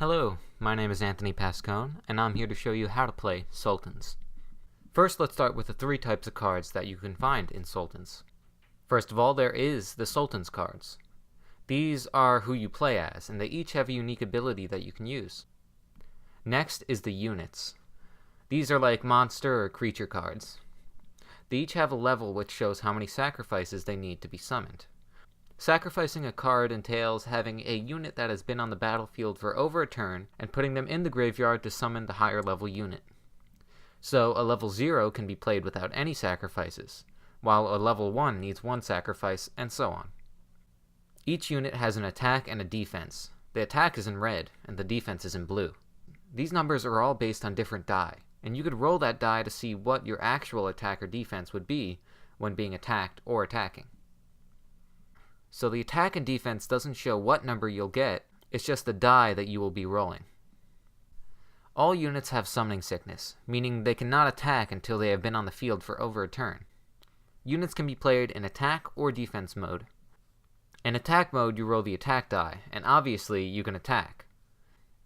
Hello, my name is Anthony Pascone, and I'm here to show you how to play Sultans. First, let's start with the three types of cards that you can find in Sultans. First of all, there is the Sultans cards. These are who you play as, and they each have a unique ability that you can use. Next is the units. These are like monster or creature cards. They each have a level which shows how many sacrifices they need to be summoned. Sacrificing a card entails having a unit that has been on the battlefield for over a turn and putting them in the graveyard to summon the higher level unit. So a level 0 can be played without any sacrifices, while a level 1 needs one sacrifice, and so on. Each unit has an attack and a defense. The attack is in red, and the defense is in blue. These numbers are all based on different die, and you could roll that die to see what your actual attack or defense would be when being attacked or attacking. So the attack and defense doesn't show what number you'll get, it's just the die that you will be rolling. All units have summoning sickness, meaning they cannot attack until they have been on the field for over a turn. Units can be played in attack or defense mode. In attack mode, you roll the attack die, and obviously you can attack.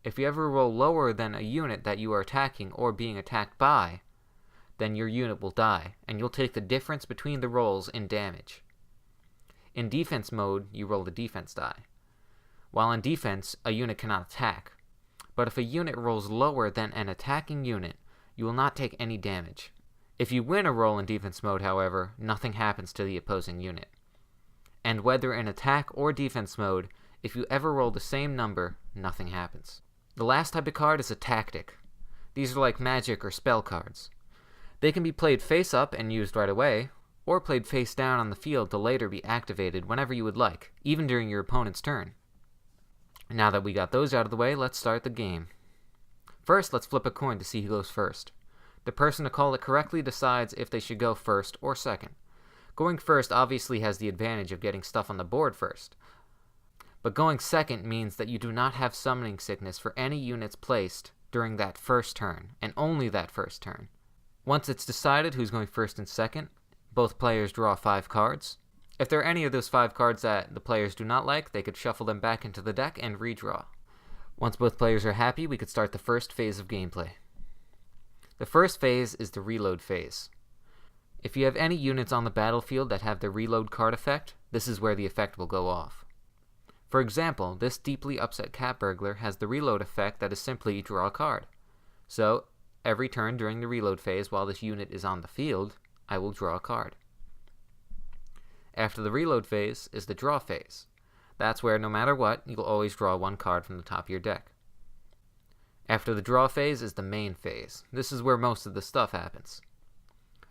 If you ever roll lower than a unit that you are attacking or being attacked by, then your unit will die, and you'll take the difference between the rolls in damage. In defense mode, you roll the defense die. While in defense, a unit cannot attack. But if a unit rolls lower than an attacking unit, you will not take any damage. If you win a roll in defense mode, however, nothing happens to the opposing unit. And whether in attack or defense mode, if you ever roll the same number, nothing happens. The last type of card is a tactic. These are like magic or spell cards. They can be played face up and used right away, or played face down on the field to later be activated whenever you would like, even during your opponent's turn. Now that we got those out of the way, let's start the game. First, let's flip a coin to see who goes first. The person to call it correctly decides if they should go first or second. Going first obviously has the advantage of getting stuff on the board first, but going second means that you do not have summoning sickness for any units placed during that first turn, and only that first turn. Once it's decided who's going first and second, both players draw 5 cards. If there are any of those 5 cards that the players do not like, they could shuffle them back into the deck and redraw. Once both players are happy, we could start the first phase of gameplay. The first phase is the reload phase. If you have any units on the battlefield that have the reload card effect, this is where the effect will go off. For example, this deeply upset cat burglar has the reload effect that is simply draw a card. So, every turn during the reload phase while this unit is on the field, I will draw a card. After the reload phase is the draw phase. That's where no matter what, you'll always draw 1 card from the top of your deck. After the draw phase is the main phase. This is where most of the stuff happens.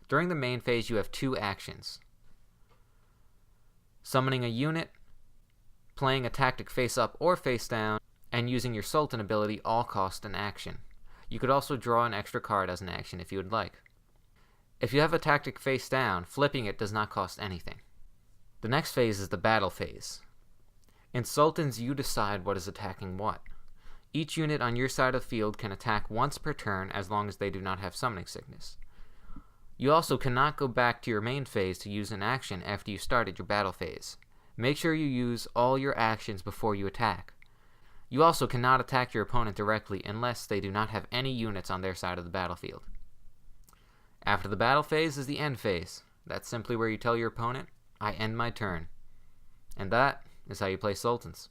During the main phase you have 2 actions. Summoning a unit, playing a tactic face up or face down, and using your Sultan ability all cost an action. You could also draw an extra card as an action if you would like. If you have a tactic face down, flipping it does not cost anything. The next phase is the battle phase. In Sultans, you decide what is attacking what. Each unit on your side of the field can attack once per turn as long as they do not have summoning sickness. You also cannot go back to your main phase to use an action after you started your battle phase. Make sure you use all your actions before you attack. You also cannot attack your opponent directly unless they do not have any units on their side of the battlefield. After the battle phase is the end phase. That's simply where you tell your opponent, I end my turn. And that is how you play Sultans.